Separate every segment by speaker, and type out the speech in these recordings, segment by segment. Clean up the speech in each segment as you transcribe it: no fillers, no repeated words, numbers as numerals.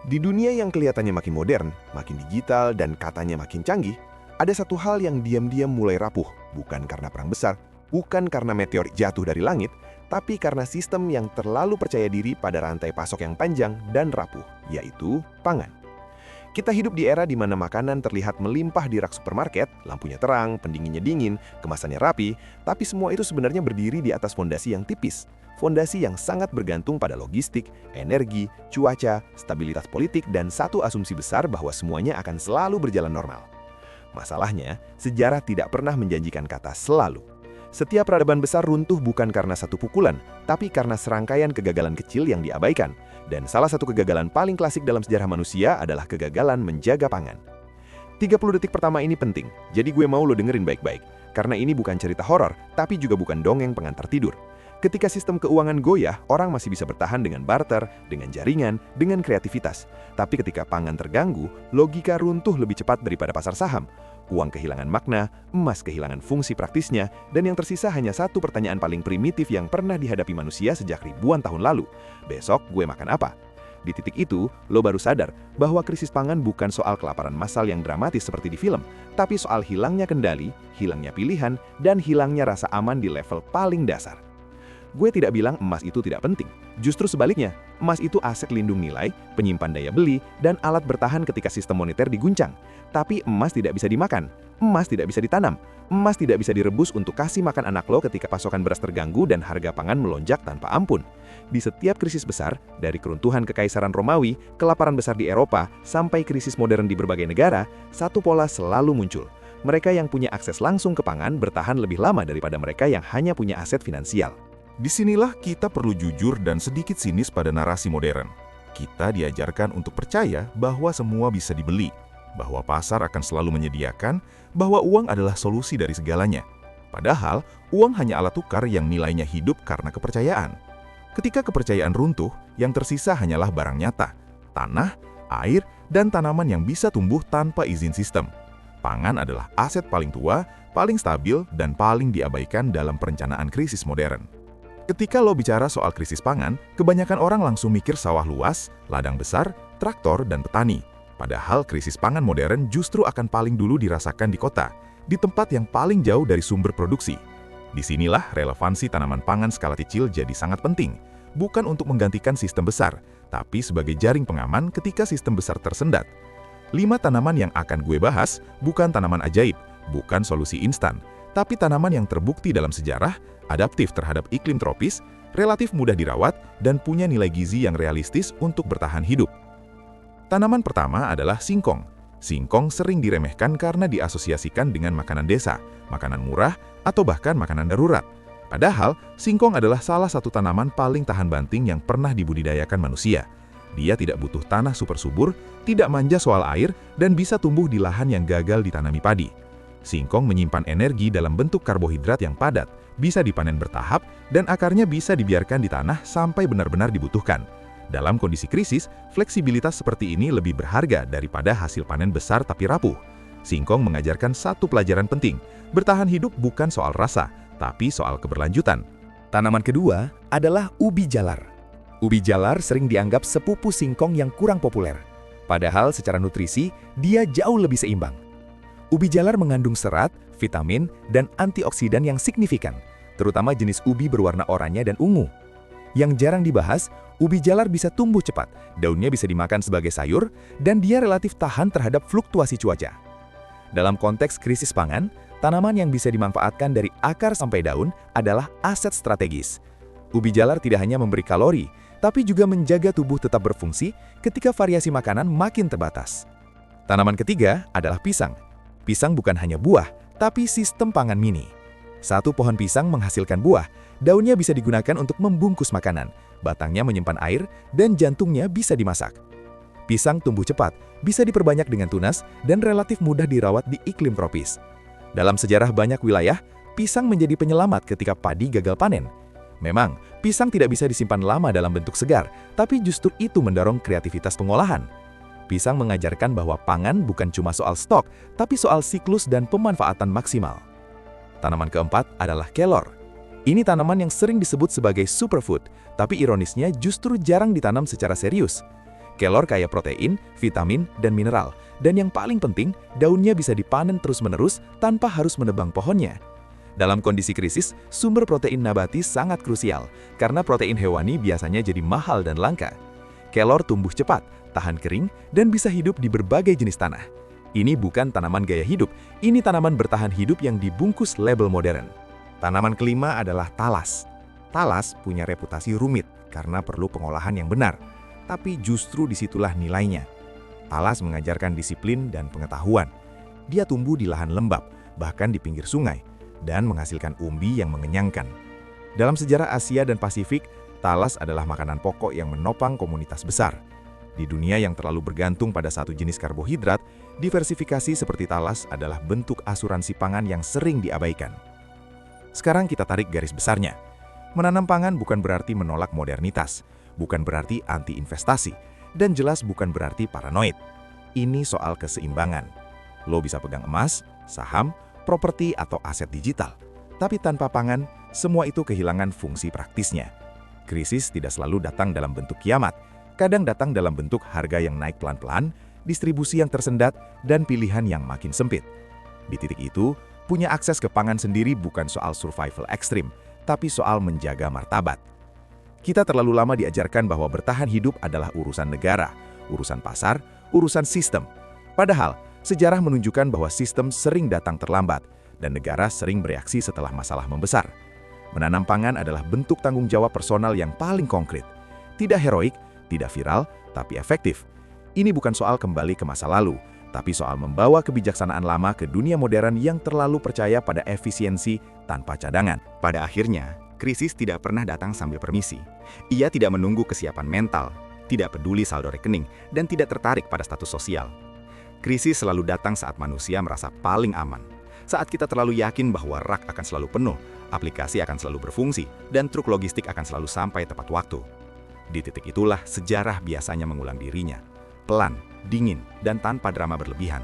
Speaker 1: Di dunia yang kelihatannya makin modern, makin digital, dan katanya makin canggih, ada satu hal yang diam-diam mulai rapuh, bukan karena perang besar, bukan karena meteor jatuh dari langit, tapi karena sistem yang terlalu percaya diri pada rantai pasok yang panjang dan rapuh, yaitu pangan. Kita hidup di era di mana makanan terlihat melimpah di rak supermarket, lampunya terang, pendinginnya dingin, kemasannya rapi, tapi semua itu sebenarnya berdiri di atas fondasi yang tipis. Fondasi yang sangat bergantung pada logistik, energi, cuaca, stabilitas politik, dan satu asumsi besar bahwa semuanya akan selalu berjalan normal. Masalahnya, sejarah tidak pernah menjanjikan kata selalu. Setiap peradaban besar runtuh bukan karena satu pukulan, tapi karena serangkaian kegagalan kecil yang diabaikan. Dan salah satu kegagalan paling klasik dalam sejarah manusia adalah kegagalan menjaga pangan. 30 detik pertama ini penting, jadi gue mau lo dengerin baik-baik. Karena ini bukan cerita horor, tapi juga bukan dongeng pengantar tidur. Ketika sistem keuangan goyah, orang masih bisa bertahan dengan barter, dengan jaringan, dengan kreativitas. Tapi ketika pangan terganggu, logika runtuh lebih cepat daripada pasar saham. Uang kehilangan makna, emas kehilangan fungsi praktisnya, dan yang tersisa hanya satu pertanyaan paling primitif yang pernah dihadapi manusia sejak ribuan tahun lalu. Besok gue makan apa? Di titik itu, lo baru sadar bahwa krisis pangan bukan soal kelaparan massal yang dramatis seperti di film, tapi soal hilangnya kendali, hilangnya pilihan, dan hilangnya rasa aman di level paling dasar. Gue tidak bilang emas itu tidak penting. Justru sebaliknya, emas itu aset lindung nilai, penyimpan daya beli, dan alat bertahan ketika sistem moneter diguncang. Tapi emas tidak bisa dimakan, emas tidak bisa ditanam, emas tidak bisa direbus untuk kasih makan anak lo ketika pasokan beras terganggu dan harga pangan melonjak tanpa ampun. Di setiap krisis besar, dari keruntuhan Kekaisaran Romawi, kelaparan besar di Eropa, sampai krisis modern di berbagai negara, satu pola selalu muncul. Mereka yang punya akses langsung ke pangan bertahan lebih lama daripada mereka yang hanya punya aset finansial.
Speaker 2: Disinilah kita perlu jujur dan sedikit sinis pada narasi modern. Kita diajarkan untuk percaya bahwa semua bisa dibeli, bahwa pasar akan selalu menyediakan, bahwa uang adalah solusi dari segalanya. Padahal, uang hanya alat tukar yang nilainya hidup karena kepercayaan. Ketika kepercayaan runtuh, yang tersisa hanyalah barang nyata, tanah, air, dan tanaman yang bisa tumbuh tanpa izin sistem. Pangan adalah aset paling tua, paling stabil, dan paling diabaikan dalam perencanaan krisis modern. Ketika lo bicara soal krisis pangan, kebanyakan orang langsung mikir sawah luas, ladang besar, traktor, dan petani. Padahal krisis pangan modern justru akan paling dulu dirasakan di kota, di tempat yang paling jauh dari sumber produksi. Disinilah relevansi tanaman pangan skala kecil jadi sangat penting, bukan untuk menggantikan sistem besar, tapi sebagai jaring pengaman ketika sistem besar tersendat. 5 tanaman yang akan gue bahas bukan tanaman ajaib, bukan solusi instan, tapi tanaman yang terbukti dalam sejarah, adaptif terhadap iklim tropis, relatif mudah dirawat, dan punya nilai gizi yang realistis untuk bertahan hidup. Tanaman pertama adalah singkong. Singkong sering diremehkan karena diasosiasikan dengan makanan desa, makanan murah, atau bahkan makanan darurat. Padahal, singkong adalah salah satu tanaman paling tahan banting yang pernah dibudidayakan manusia. Dia tidak butuh tanah super subur, tidak manja soal air, dan bisa tumbuh di lahan yang gagal ditanami padi. Singkong menyimpan energi dalam bentuk karbohidrat yang padat, bisa dipanen bertahap, dan akarnya bisa dibiarkan di tanah sampai benar-benar dibutuhkan. Dalam kondisi krisis, fleksibilitas seperti ini lebih berharga daripada hasil panen besar tapi rapuh. Singkong mengajarkan satu pelajaran penting, bertahan hidup bukan soal rasa, tapi soal keberlanjutan.
Speaker 3: Tanaman kedua adalah ubi jalar. Ubi jalar sering dianggap sepupu singkong yang kurang populer. Padahal secara nutrisi, dia jauh lebih seimbang. Ubi jalar mengandung serat, vitamin, dan antioksidan yang signifikan, terutama jenis ubi berwarna oranye dan ungu. Yang jarang dibahas, ubi jalar bisa tumbuh cepat, daunnya bisa dimakan sebagai sayur, dan dia relatif tahan terhadap fluktuasi cuaca. Dalam konteks krisis pangan, tanaman yang bisa dimanfaatkan dari akar sampai daun adalah aset strategis. Ubi jalar tidak hanya memberi kalori, tapi juga menjaga tubuh tetap berfungsi ketika variasi makanan makin terbatas. Tanaman ketiga adalah pisang. Pisang bukan hanya buah, tapi sistem pangan mini. Satu pohon pisang menghasilkan buah, daunnya bisa digunakan untuk membungkus makanan, batangnya menyimpan air, dan jantungnya bisa dimasak. Pisang tumbuh cepat, bisa diperbanyak dengan tunas, dan relatif mudah dirawat di iklim tropis. Dalam sejarah banyak wilayah, pisang menjadi penyelamat ketika padi gagal panen. Memang, pisang tidak bisa disimpan lama dalam bentuk segar, tapi justru itu mendorong kreativitas pengolahan. Pisang mengajarkan bahwa pangan bukan cuma soal stok, tapi soal siklus dan pemanfaatan maksimal. Tanaman keempat adalah kelor. Ini tanaman yang sering disebut sebagai superfood, tapi ironisnya justru jarang ditanam secara serius. Kelor kaya protein, vitamin, dan mineral. Dan yang paling penting, daunnya bisa dipanen terus-menerus tanpa harus menebang pohonnya. Dalam kondisi krisis, sumber protein nabati sangat krusial, karena protein hewani biasanya jadi mahal dan langka. Kelor tumbuh cepat, tahan kering, dan bisa hidup di berbagai jenis tanah. Ini bukan tanaman gaya hidup, ini tanaman bertahan hidup yang dibungkus label modern.
Speaker 1: Tanaman kelima adalah talas. Talas punya reputasi rumit karena perlu pengolahan yang benar, tapi justru disitulah nilainya. Talas mengajarkan disiplin dan pengetahuan. Dia tumbuh di lahan lembab, bahkan di pinggir sungai, dan menghasilkan umbi yang mengenyangkan. Dalam sejarah Asia dan Pasifik, talas adalah makanan pokok yang menopang komunitas besar. Di dunia yang terlalu bergantung pada satu jenis karbohidrat, diversifikasi seperti talas adalah bentuk asuransi pangan yang sering diabaikan. Sekarang kita tarik garis besarnya. Menanam pangan bukan berarti menolak modernitas, bukan berarti anti-investasi, dan jelas bukan berarti paranoid. Ini soal keseimbangan. Lo bisa pegang emas, saham, properti atau aset digital. Tapi tanpa pangan, semua itu kehilangan fungsi praktisnya. Krisis tidak selalu datang dalam bentuk kiamat, kadang datang dalam bentuk harga yang naik pelan-pelan, distribusi yang tersendat, dan pilihan yang makin sempit. Di titik itu, punya akses ke pangan sendiri bukan soal survival ekstrim, tapi soal menjaga martabat. Kita terlalu lama diajarkan bahwa bertahan hidup adalah urusan negara, urusan pasar, urusan sistem. Padahal, sejarah menunjukkan bahwa sistem sering datang terlambat, dan negara sering bereaksi setelah masalah membesar. Menanam pangan adalah bentuk tanggung jawab personal yang paling konkret. Tidak heroik, tidak viral, tapi efektif. Ini bukan soal kembali ke masa lalu, tapi soal membawa kebijaksanaan lama ke dunia modern yang terlalu percaya pada efisiensi tanpa cadangan.
Speaker 4: Pada akhirnya, krisis tidak pernah datang sambil permisi. Ia tidak menunggu kesiapan mental, tidak peduli saldo rekening, dan tidak tertarik pada status sosial. Krisis selalu datang saat manusia merasa paling aman. Saat kita terlalu yakin bahwa rak akan selalu penuh, aplikasi akan selalu berfungsi, dan truk logistik akan selalu sampai tepat waktu. Di titik itulah sejarah biasanya mengulang dirinya. Pelan, dingin, dan tanpa drama berlebihan.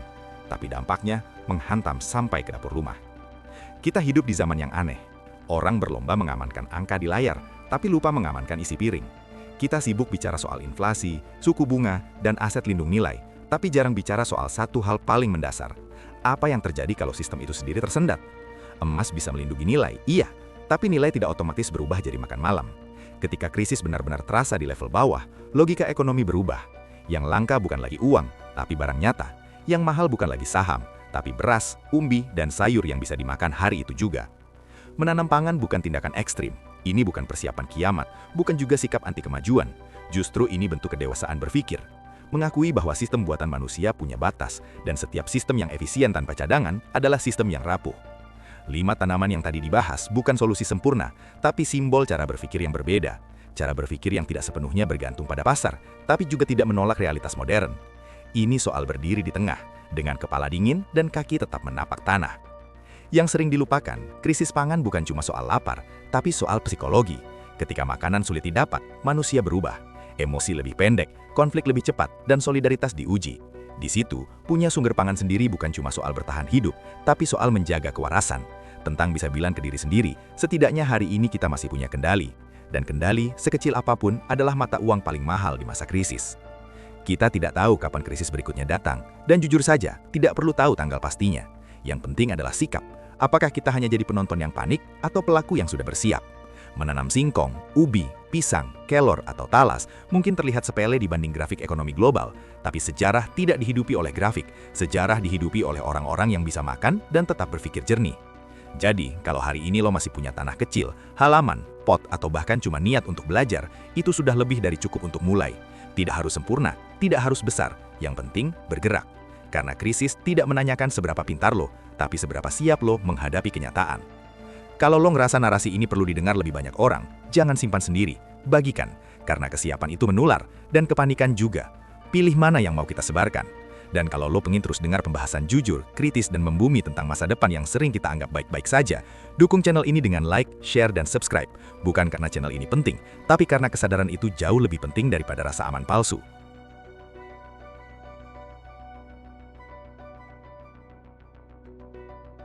Speaker 4: Tapi dampaknya menghantam sampai ke dapur rumah. Kita hidup di zaman yang aneh. Orang berlomba mengamankan angka di layar, tapi lupa mengamankan isi piring. Kita sibuk bicara soal inflasi, suku bunga, dan aset lindung nilai, tapi jarang bicara soal satu hal paling mendasar. Apa yang terjadi kalau sistem itu sendiri tersendat? Emas bisa melindungi nilai, iya, tapi nilai tidak otomatis berubah jadi makan malam. Ketika krisis benar-benar terasa di level bawah, logika ekonomi berubah. Yang langka bukan lagi uang, tapi barang nyata. Yang mahal bukan lagi saham, tapi beras, umbi, dan sayur yang bisa dimakan hari itu juga. Menanam pangan bukan tindakan ekstrim. Ini bukan persiapan kiamat, bukan juga sikap anti kemajuan. Justru ini bentuk kedewasaan berpikir. Mengakui bahwa sistem buatan manusia punya batas, dan setiap sistem yang efisien tanpa cadangan adalah sistem yang rapuh. 5 tanaman yang tadi dibahas bukan solusi sempurna, tapi simbol cara berpikir yang berbeda. Cara berpikir yang tidak sepenuhnya bergantung pada pasar, tapi juga tidak menolak realitas modern. Ini soal berdiri di tengah, dengan kepala dingin dan kaki tetap menapak tanah. Yang sering dilupakan, krisis pangan bukan cuma soal lapar, tapi soal psikologi. Ketika makanan sulit didapat, manusia berubah. Emosi lebih pendek, konflik lebih cepat, dan solidaritas diuji. Di situ, punya sumber pangan sendiri bukan cuma soal bertahan hidup, tapi soal menjaga kewarasan. Tentang bisa bilang ke diri sendiri, setidaknya hari ini kita masih punya kendali. Dan kendali, sekecil apapun, adalah mata uang paling mahal di masa krisis. Kita tidak tahu kapan krisis berikutnya datang, dan jujur saja, tidak perlu tahu tanggal pastinya. Yang penting adalah sikap. Apakah kita hanya jadi penonton yang panik, atau pelaku yang sudah bersiap? Menanam singkong, ubi, pisang, kelor, atau talas mungkin terlihat sepele dibanding grafik ekonomi global, tapi sejarah tidak dihidupi oleh grafik, sejarah dihidupi oleh orang-orang yang bisa makan dan tetap berpikir jernih. Jadi, kalau hari ini lo masih punya tanah kecil, halaman, pot, atau bahkan cuma niat untuk belajar, itu sudah lebih dari cukup untuk mulai. Tidak harus sempurna, tidak harus besar, yang penting bergerak. Karena krisis tidak menanyakan seberapa pintar lo, tapi seberapa siap lo menghadapi kenyataan. Kalau lo ngerasa narasi ini perlu didengar lebih banyak orang, jangan simpan sendiri, bagikan, karena kesiapan itu menular, dan kepanikan juga. Pilih mana yang mau kita sebarkan. Dan kalau lo pengen terus dengar pembahasan jujur, kritis, dan membumi tentang masa depan yang sering kita anggap baik-baik saja, dukung channel ini dengan like, share, dan subscribe. Bukan karena channel ini penting, tapi karena kesadaran itu jauh lebih penting daripada rasa aman palsu.